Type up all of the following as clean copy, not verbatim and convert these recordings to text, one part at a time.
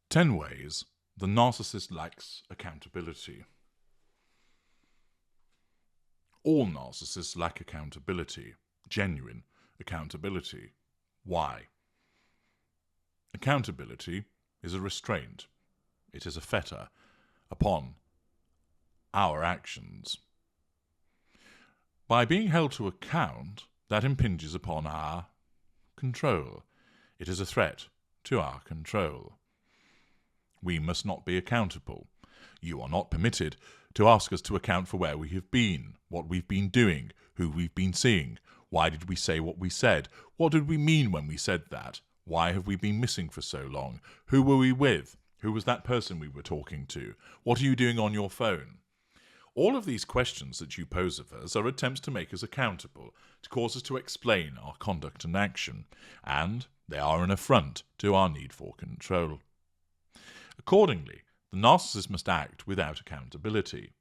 10 ways the narcissist lacks accountability. All narcissists lack accountability, genuine accountability. Why? Accountability is a restraint. It is a fetter upon our actions. By being held to account, that impinges upon our control. It is a threat to our control. We must not be accountable. You are not permitted to ask us to account for where we have been, what we've been doing, who we've been seeing. Why did we say what we said? What did we mean when we said that? Why have we been missing for so long? Who were we with? Who was that person we were talking to? What are you doing on your phone? All of these questions that you pose of us are attempts to make us accountable, to cause us to explain our conduct and action, and they are an affront to our need for control. Accordingly, the narcissist must act without accountability.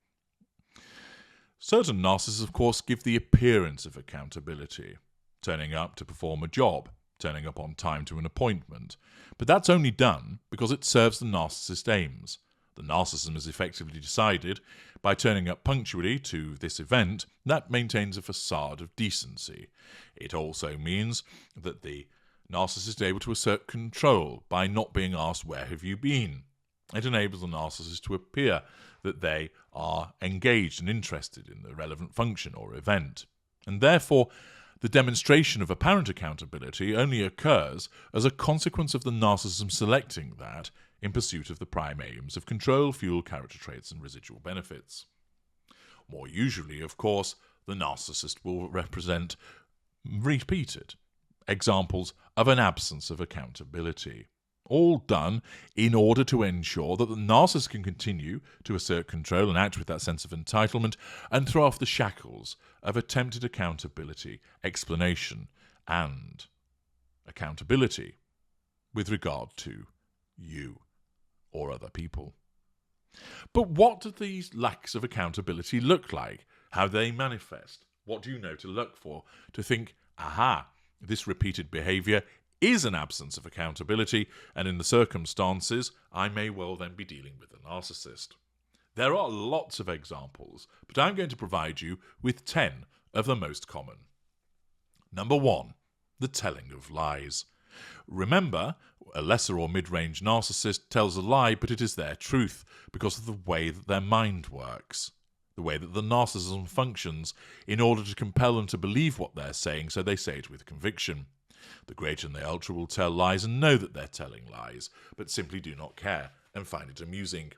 Certain narcissists, of course, give the appearance of accountability, turning up to perform a job, turning up on time to an appointment. But that's only done because it serves the narcissist's aims. The narcissism is effectively decided by turning up punctually to this event that maintains a facade of decency. It also means that the narcissist is able to assert control by not being asked, "Where have you been?" It enables the narcissist to appear that they are engaged and interested in the relevant function or event. And therefore, the demonstration of apparent accountability only occurs as a consequence of the narcissism selecting that in pursuit of the prime aims of control, fuel, character traits, and residual benefits. More usually, of course, the narcissist will represent repeated examples of an absence of accountability, all done in order to ensure that the narcissist can continue to assert control and act with that sense of entitlement and throw off the shackles of attempted accountability, explanation, and accountability with regard to you or other people. But what do these lacks of accountability look like? How do they manifest? What do you know to look for to think, aha, this repeated behaviour is an absence of accountability, and in the circumstances, I may well then be dealing with a narcissist? There are lots of examples, but I'm going to provide you with 10 of the most common. Number 1, the telling of lies. Remember, a lesser or mid-range narcissist tells a lie, but it is their truth because of the way that their mind works, the way that the narcissism functions in order to compel them to believe what they're saying, so they say it with conviction. The greater and the ultra will tell lies and know that they're telling lies, but simply do not care and find it amusing.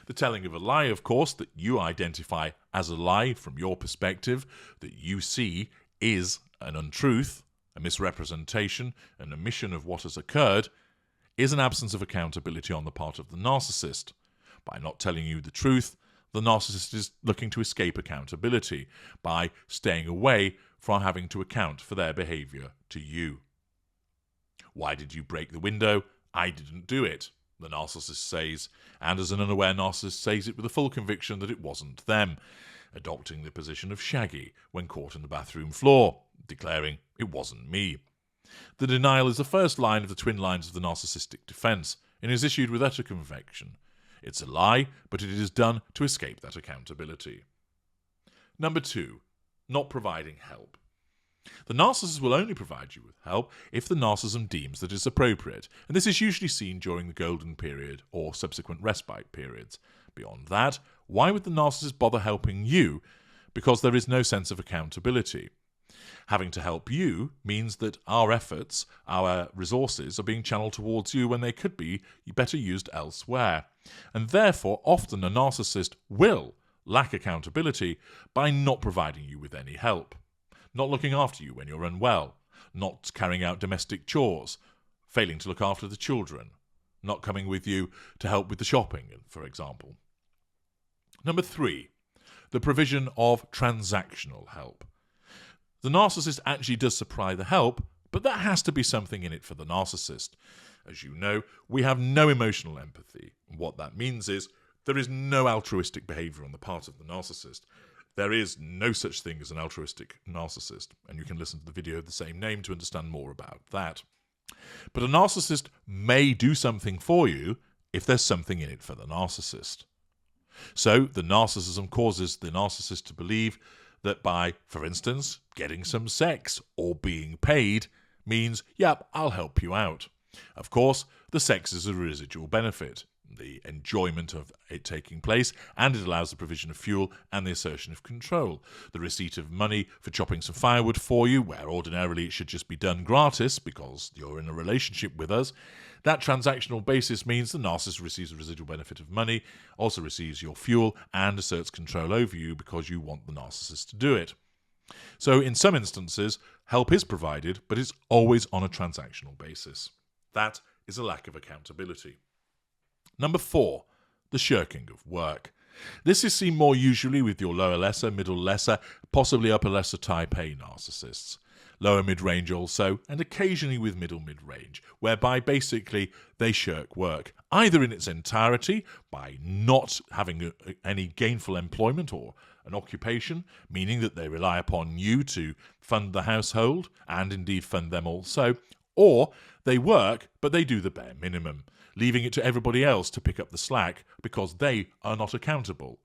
The telling of a lie, of course, that you identify as a lie from your perspective, that you see is an untruth, a misrepresentation, an omission of what has occurred, is an absence of accountability on the part of the narcissist. By not telling you the truth, the narcissist is looking to escape accountability by staying away from having to account for their behaviour to you. Why did you break the window? I didn't do it, the narcissist says, and as an unaware narcissist says it with a full conviction that it wasn't them, adopting the position of Shaggy when caught in the bathroom floor, declaring, "It wasn't me." The denial is the first line of the twin lines of the narcissistic defence and is issued with utter conviction. It's a lie, but it is done to escape that accountability. Number 2, not providing help. The narcissist will only provide you with help if the narcissism deems that it's appropriate, and this is usually seen during the golden period or subsequent respite periods. Beyond that, why would the narcissist bother helping you? Because there is no sense of accountability. Having to help you means that our efforts, our resources are being channeled towards you when they could be better used elsewhere. And therefore, often a narcissist will lack accountability by not providing you with any help, not looking after you when you're unwell, not carrying out domestic chores, failing to look after the children, not coming with you to help with the shopping, for example. Number 3, the provision of transactional help. The narcissist actually does supply the help, but that has to be something in it for the narcissist. As you know, we have no emotional empathy. And what that means is there is no altruistic behaviour on the part of the narcissist. There is no such thing as an altruistic narcissist, and you can listen to the video of the same name to understand more about that. But a narcissist may do something for you if there's something in it for the narcissist. So the narcissism causes the narcissist to believe that by, for instance, getting some sex or being paid means, yep, I'll help you out. Of course, the sex is a residual benefit, the enjoyment of it taking place, and it allows the provision of fuel and the assertion of control. The receipt of money for chopping some firewood for you, where ordinarily it should just be done gratis because you're in a relationship with us. That transactional basis means the narcissist receives a residual benefit of money, also receives your fuel, and asserts control over you because you want the narcissist to do it. So in some instances, help is provided, but it's always on a transactional basis. That is a lack of accountability. Number 4, the shirking of work. This is seen more usually with your lower lesser, middle lesser, possibly upper lesser type A narcissists. Lower mid-range also, and occasionally with middle mid-range, whereby basically they shirk work, either in its entirety by not having any gainful employment or an occupation, meaning that they rely upon you to fund the household and indeed fund them also, or they work but they do the bare minimum, leaving it to everybody else to pick up the slack because they are not accountable.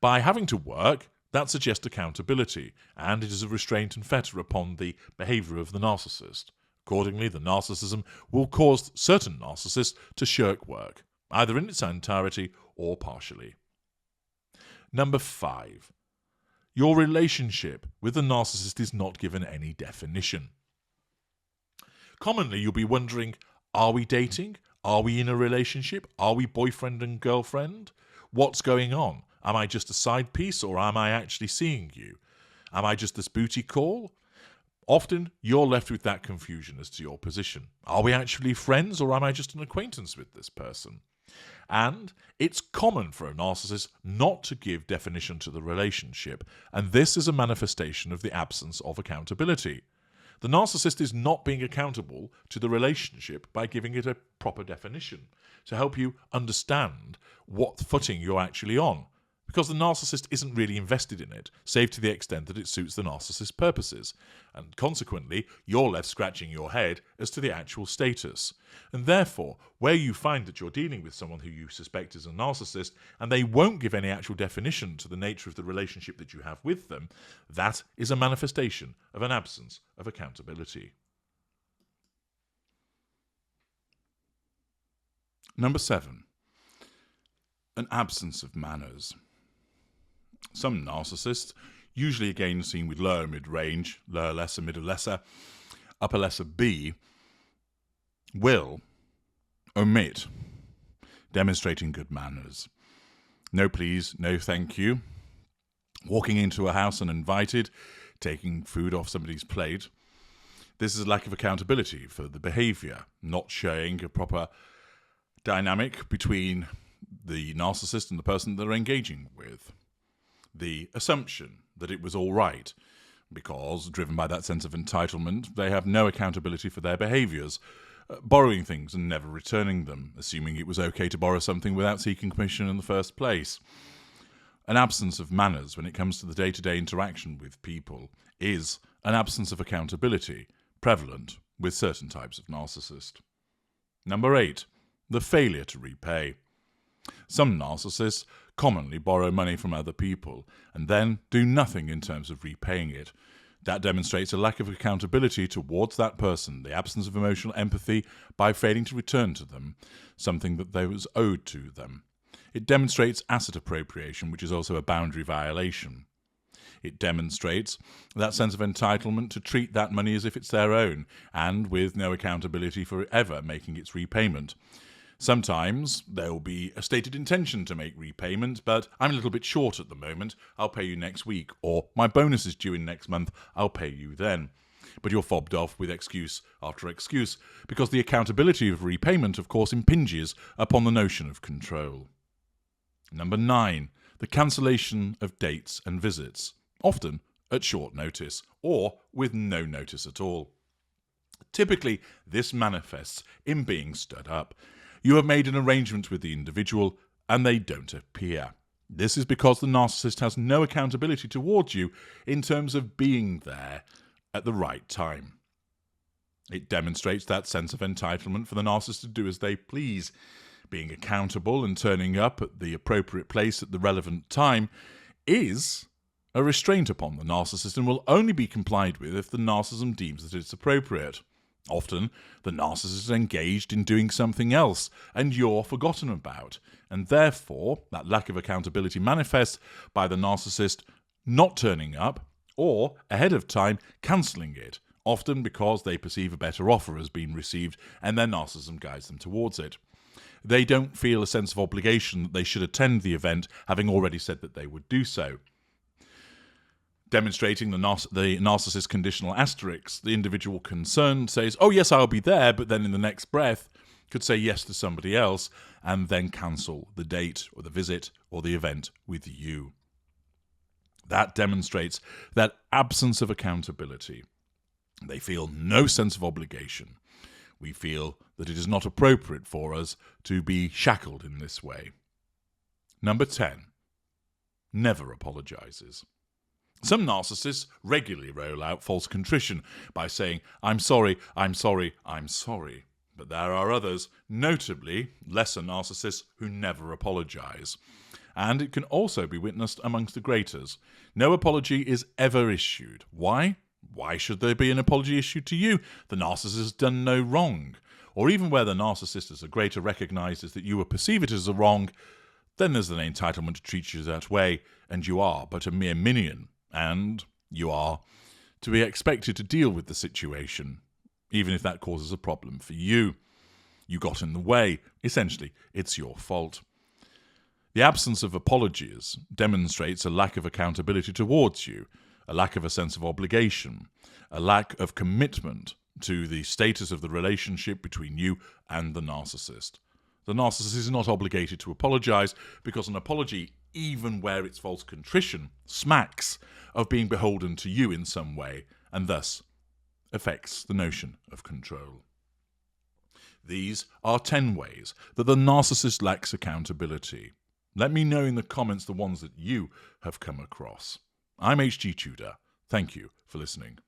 By having to work, that suggests accountability, and it is a restraint and fetter upon the behaviour of the narcissist. Accordingly, the narcissism will cause certain narcissists to shirk work, either in its entirety or partially. Number 5. Your relationship with the narcissist is not given any definition. Commonly, you'll be wondering, are we dating? Are we in a relationship? Are we boyfriend and girlfriend? What's going on? Am I just a side piece, or am I actually seeing you? Am I just this booty call? Often, you're left with that confusion as to your position. Are we actually friends, or am I just an acquaintance with this person? And it's common for a narcissist not to give definition to the relationship, and this is a manifestation of the absence of accountability. The narcissist is not being accountable to the relationship by giving it a proper definition to help you understand what footing you're actually on, because the narcissist isn't really invested in it, save to the extent that it suits the narcissist's purposes, and consequently you're left scratching your head as to the actual status. And therefore, where you find that you're dealing with someone who you suspect is a narcissist, and they won't give any actual definition to the nature of the relationship that you have with them, that is a manifestation of an absence of accountability. Number 7. An absence of manners. Some narcissists, usually again seen with lower mid-range, lower lesser, middle lesser, upper lesser B, will omit demonstrating good manners. No please, no thank you. Walking into a house uninvited, taking food off somebody's plate. This is a lack of accountability for the behaviour, not showing a proper dynamic between the narcissist and the person they're engaging with. The assumption that it was all right, because, driven by that sense of entitlement, they have no accountability for their behaviours, borrowing things and never returning them, assuming it was okay to borrow something without seeking permission in the first place. An absence of manners when it comes to the day-to-day interaction with people is an absence of accountability, prevalent with certain types of narcissist. Number 8. The failure to repay. Some narcissists commonly borrow money from other people and then do nothing in terms of repaying it. That demonstrates a lack of accountability towards that person, the absence of emotional empathy by failing to return to them something that they was owed to them. It demonstrates asset appropriation, which is also a boundary violation. It demonstrates that sense of entitlement to treat that money as if it's their own, and with no accountability for ever making its repayment. Sometimes there will be a stated intention to make repayment, but I'm a little bit short at the moment, I'll pay you next week, or my bonus is due in next month, I'll pay you then. But you're fobbed off with excuse after excuse, because the accountability of repayment, of course, impinges upon the notion of control. Number 9. The cancellation of dates and visits, often at short notice, or with no notice at all. Typically, this manifests in being stood up. You have made an arrangement with the individual, and they don't appear. This is because the narcissist has no accountability towards you in terms of being there at the right time. It demonstrates that sense of entitlement for the narcissist to do as they please. Being accountable and turning up at the appropriate place at the relevant time is a restraint upon the narcissist and will only be complied with if the narcissism deems that it's appropriate. Often, the narcissist is engaged in doing something else, and you're forgotten about, and therefore that lack of accountability manifests by the narcissist not turning up or, ahead of time, cancelling it, often because they perceive a better offer has been received and their narcissism guides them towards it. They don't feel a sense of obligation that they should attend the event, having already said that they would do so. Demonstrating the narcissist conditional asterisk, the individual concerned says, "Oh yes, I'll be there," but then in the next breath could say yes to somebody else and then cancel the date or the visit or the event with you. That demonstrates that absence of accountability. They feel no sense of obligation. We feel that it is not appropriate for us to be shackled in this way. Number 10, never apologizes. Some narcissists regularly roll out false contrition by saying, "I'm sorry, I'm sorry, I'm sorry." But there are others, notably lesser narcissists, who never apologize. And it can also be witnessed amongst the greaters. No apology is ever issued. Why? Why should there be an apology issued to you? The narcissist has done no wrong. Or even where the narcissist as a greater recognizes that you will perceive it as a wrong, then there's an entitlement to treat you that way, and you are but a mere minion, and you are to be expected to deal with the situation, even if that causes a problem for you. You got in the way. Essentially, it's your fault. The absence of apologies demonstrates a lack of accountability towards you, a lack of a sense of obligation, a lack of commitment to the status of the relationship between you and the narcissist. The narcissist is not obligated to apologize because an apology, even where it's false contrition, smacks of being beholden to you in some way and thus affects the notion of control. These are 10 ways that the narcissist lacks accountability. Let me know in the comments the ones that you have come across. I'm H.G. Tudor. Thank you for listening.